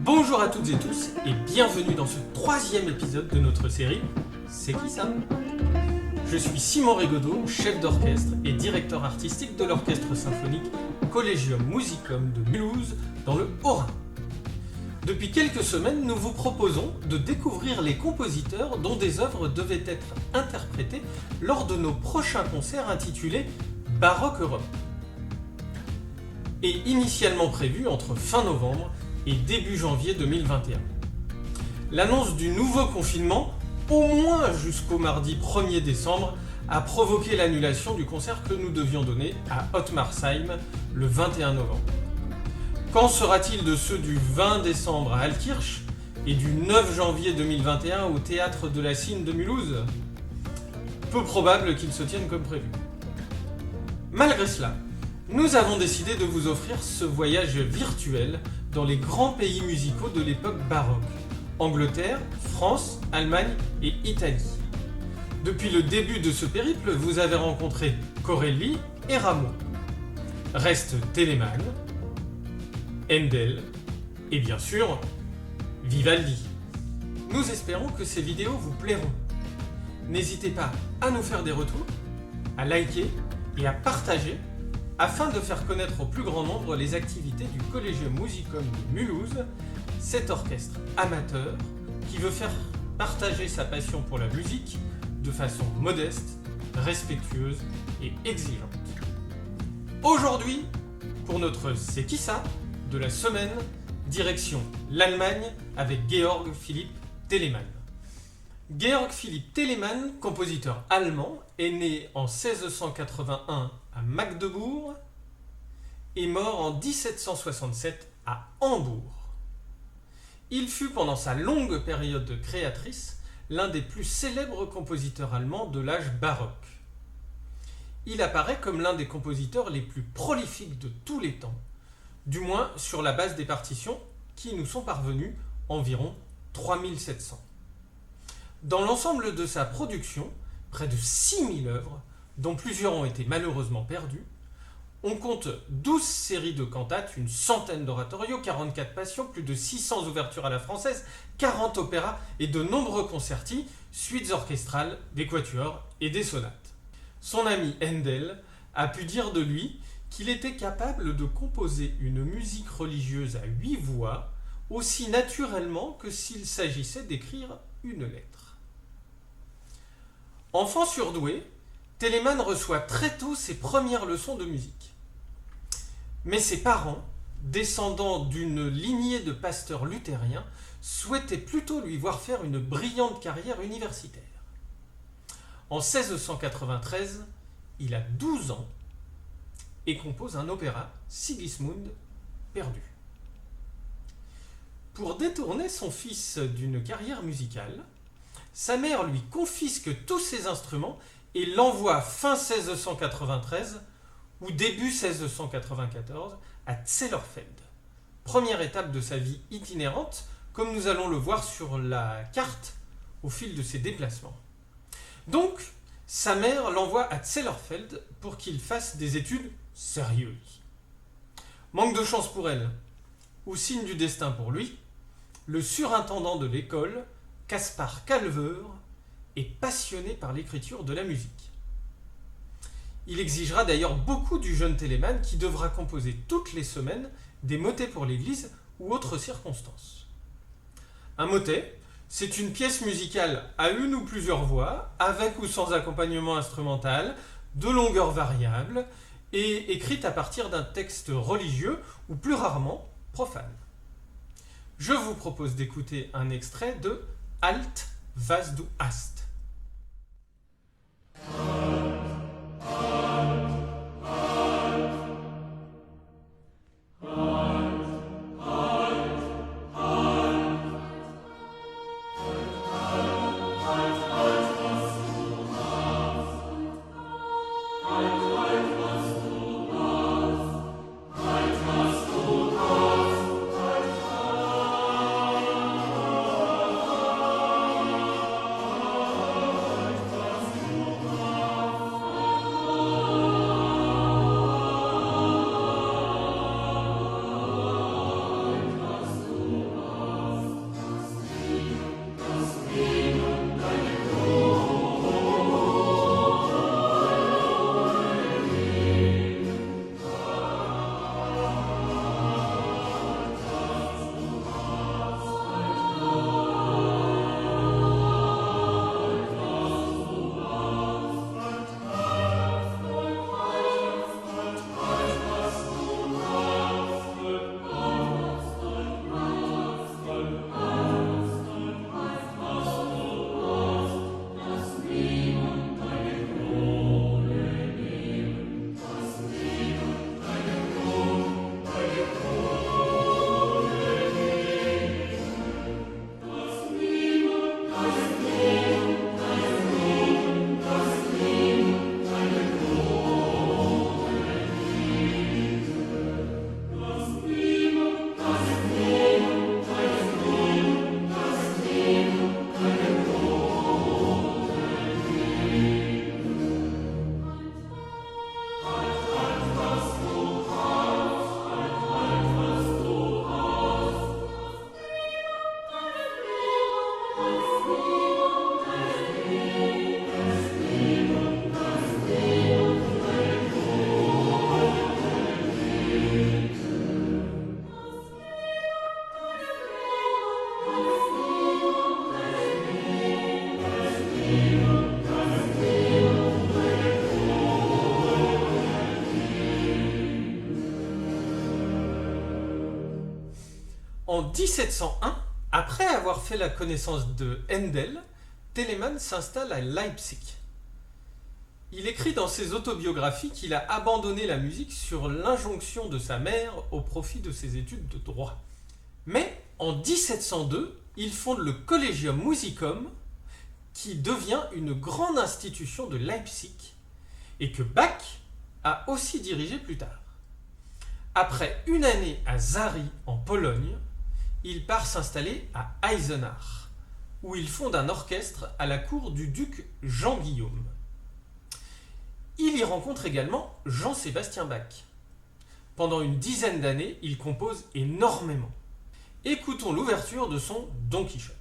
Bonjour à toutes et tous et bienvenue dans ce troisième épisode de notre série C'est qui ça ? Je suis Simon Rigaudot, chef d'orchestre et directeur artistique de l'orchestre symphonique Collegium Musicum de Mulhouse dans le Haut-Rhin. Depuis quelques semaines, nous vous proposons de découvrir les compositeurs dont des œuvres devaient être interprétées lors de nos prochains concerts intitulés Baroque Europe et initialement prévus entre fin novembre et début janvier 2021. L'annonce du nouveau confinement, au moins jusqu'au mardi 1er décembre, a provoqué l'annulation du concert que nous devions donner à Ottmarsheim le 21 novembre. Qu'en sera-t-il de ceux du 20 décembre à Altkirch et du 9 janvier 2021 au Théâtre de la Cine de Mulhouse ? Peu probable qu'ils se tiennent comme prévu. Malgré cela, nous avons décidé de vous offrir ce voyage virtuel dans les grands pays musicaux de l'époque baroque, Angleterre, France, Allemagne et Italie. Depuis le début de ce périple, vous avez rencontré Corelli et Rameau. Restent Telemann, Handel et bien sûr, Vivaldi. Nous espérons que ces vidéos vous plairont. N'hésitez pas à nous faire des retours, à liker et à partager afin de faire connaître au plus grand nombre les activités du Collegium Musicum de Mulhouse, cet orchestre amateur qui veut faire partager sa passion pour la musique de façon modeste, respectueuse et exigeante. Aujourd'hui, pour notre C'est qui ça de la semaine, direction l'Allemagne avec Georg Philipp Telemann. Georg Philipp Telemann, compositeur allemand, est né en 1681 à Magdebourg et mort en 1767 à Hambourg. Il fut pendant sa longue période créatrice l'un des plus célèbres compositeurs allemands de l'âge baroque. Il apparaît comme l'un des compositeurs les plus prolifiques de tous les temps, du moins sur la base des partitions qui nous sont parvenues, environ 3700. Dans l'ensemble de sa production, près de 6000 œuvres, dont plusieurs ont été malheureusement perdues, on compte 12 séries de cantates, une centaine d'oratorios, 44 passions, plus de 600 ouvertures à la française, 40 opéras et de nombreux concerti, suites orchestrales, des quatuors et des sonates. Son ami Handel a pu dire de lui qu'il était capable de composer une musique religieuse à 8 voix aussi naturellement que s'il s'agissait d'écrire une lettre. Enfant surdoué, Telemann reçoit très tôt ses premières leçons de musique. Mais ses parents, descendants d'une lignée de pasteurs luthériens, souhaitaient plutôt lui voir faire une brillante carrière universitaire. En 1693, il a 12 ans et compose un opéra, Sigismund, perdu. Pour détourner son fils d'une carrière musicale, sa mère lui confisque tous ses instruments et l'envoie fin 1693 ou début 1694 à Zellerfeld, première étape de sa vie itinérante, comme nous allons le voir sur la carte au fil de ses déplacements. Donc, sa mère l'envoie à Zellerfeld pour qu'il fasse des études sérieuses. Manque de chance pour elle, ou signe du destin pour lui, le surintendant de l'école, Caspar Calveur, est passionné par l'écriture de la musique. Il exigera d'ailleurs beaucoup du jeune Telemann qui devra composer toutes les semaines des motets pour l'église ou autres circonstances. Un motet, c'est une pièce musicale à une ou plusieurs voix, avec ou sans accompagnement instrumental, de longueur variable et écrite à partir d'un texte religieux ou plus rarement profane. Je vous propose d'écouter un extrait de Alt was du hast. En 1701, après avoir fait la connaissance de Handel, Telemann s'installe à Leipzig. Il écrit dans ses autobiographies qu'il a abandonné la musique sur l'injonction de sa mère au profit de ses études de droit. Mais en 1702, il fonde le Collegium Musicum, qui devient une grande institution de Leipzig et que Bach a aussi dirigé plus tard. Après une année à Zary en Pologne, il part s'installer à Eisenach, où il fonde un orchestre à la cour du duc Jean-Guillaume. Il y rencontre également Jean-Sébastien Bach. Pendant une dizaine d'années, il compose énormément. Écoutons l'ouverture de son Don Quichotte.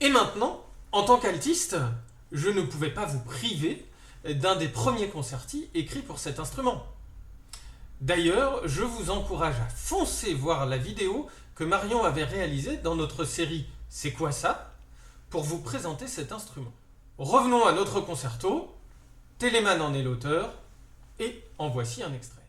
Et maintenant, en tant qu'altiste, je ne pouvais pas vous priver d'un des premiers concertis écrits pour cet instrument. D'ailleurs, je vous encourage à foncer voir la vidéo que Marion avait réalisée dans notre série C'est quoi ça pour vous présenter cet instrument. Revenons à notre concerto. Telemann en est l'auteur et en voici un extrait.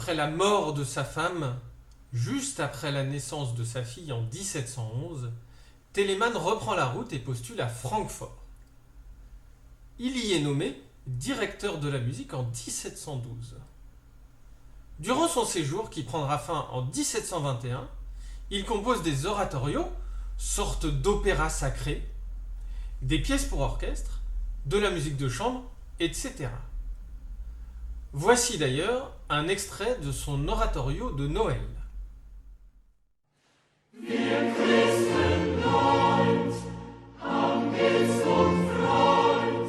après la mort de sa femme, juste après la naissance de sa fille en 1711, Telemann reprend la route et postule à Francfort. Il y est nommé directeur de la musique en 1712. Durant son séjour, qui prendra fin en 1721, il compose des oratorios, sortes d'opéras sacrés, des pièces pour orchestre, de la musique de chambre, etc. Voici d'ailleurs un extrait de son oratorio de Noël. Wir Christen neunt, am Witz und Freud,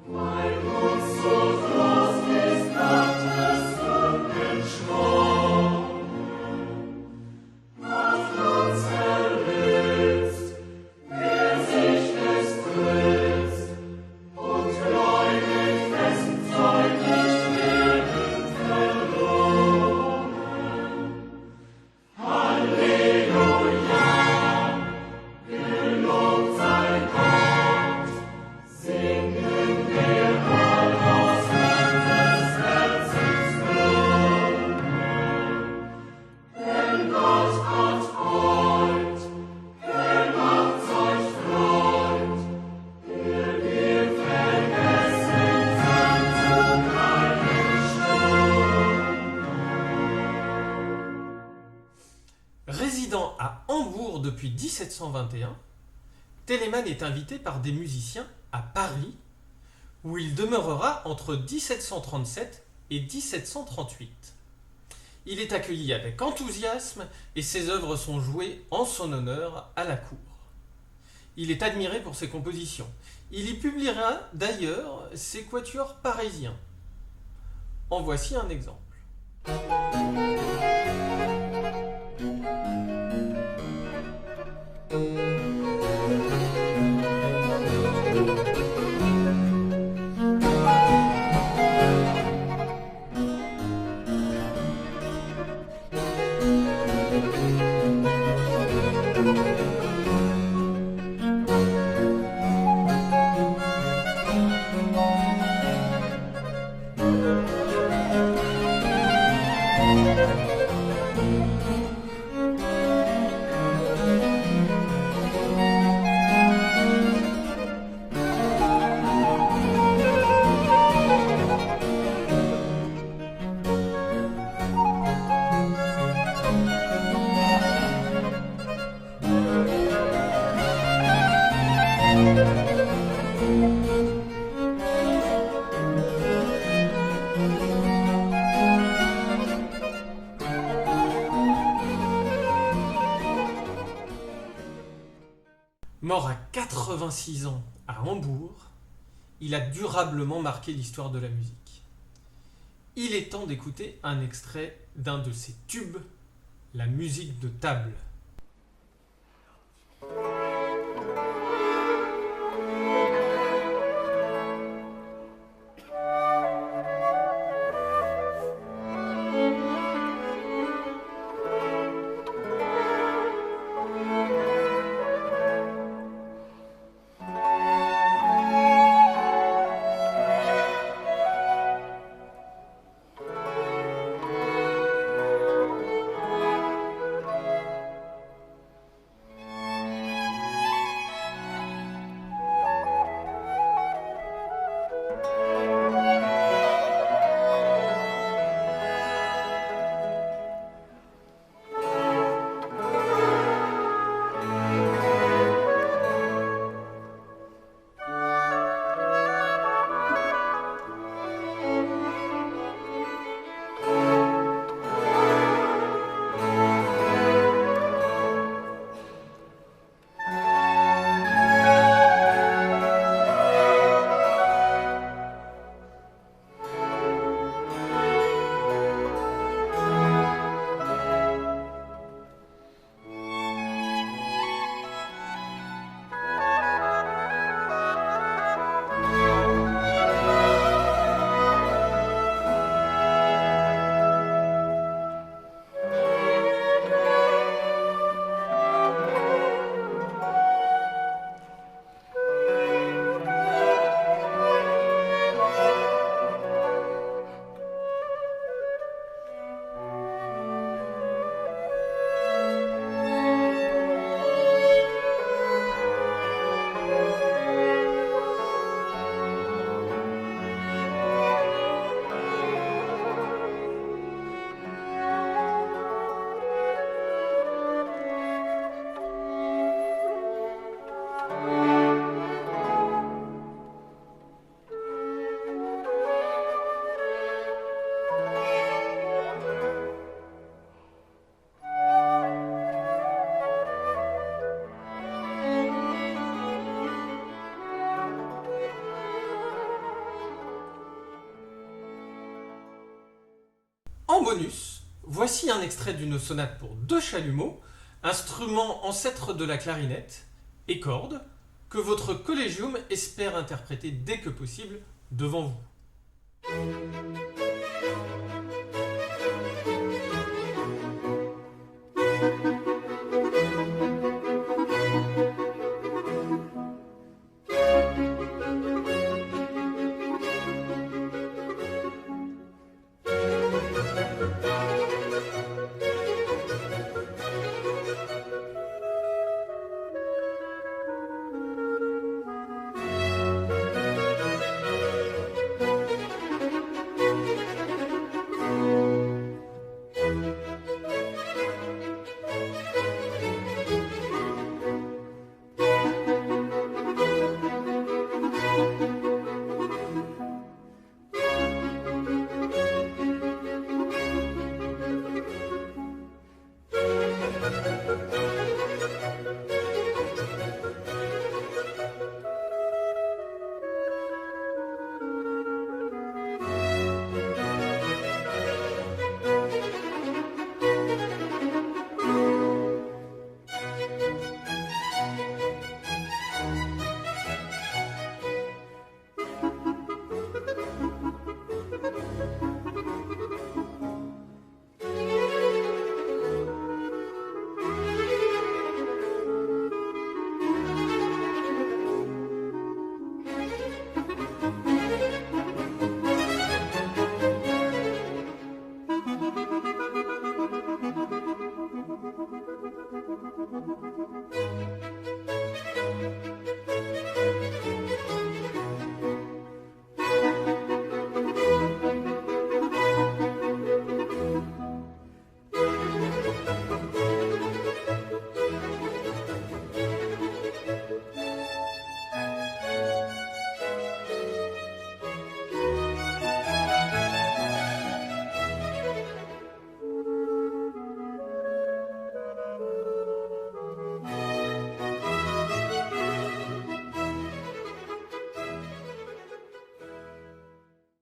weil uns so groß ist Gottes Sonnenstrahl. Macht uns erlöst, wer sich es grüßt, und gläubig dessen Zeug nicht werden verloren. Halleluja, gelobt sei Gott, singen wir all aus unseres Herzens Blut. Denn Gott hat heut, gemacht euch Freund, der wir vergessen sind zu keinen Sturm. Résidant à Hambourg depuis 1721, Telemann est invité par des musiciens à Paris, où il demeurera entre 1737 et 1738. Il est accueilli avec enthousiasme et ses œuvres sont jouées en son honneur à la cour. Il est admiré pour ses compositions. Il y publiera d'ailleurs ses quatuors parisiens. En voici un exemple. Mort à 86 ans à Hambourg, il a durablement marqué l'histoire de la musique. Il est temps d'écouter un extrait d'un de ses tubes, la musique de table. En bonus, voici un extrait d'une sonate pour deux chalumeaux, instrument ancêtre de la clarinette, et cordes, que votre collégium espère interpréter dès que possible devant vous.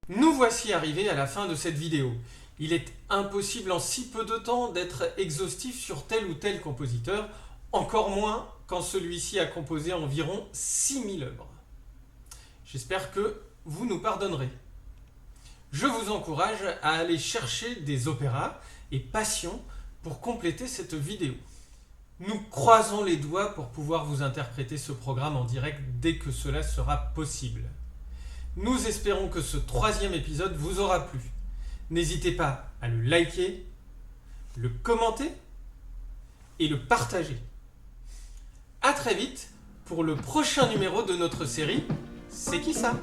Nous voici arrivés à la fin de cette vidéo. Il est impossible en si peu de temps d'être exhaustif sur tel ou tel compositeur, encore moins quand celui-ci a composé environ 6000 œuvres. J'espère que vous nous pardonnerez. Je vous encourage à aller chercher des opéras et passions pour compléter cette vidéo. Nous croisons les doigts pour pouvoir vous interpréter ce programme en direct dès que cela sera possible. Nous espérons que ce 3e épisode vous aura plu. N'hésitez pas à le liker, le commenter et le partager. A très vite pour le prochain numéro de notre série C'est qui ça ?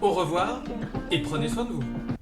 Au revoir et prenez soin de vous.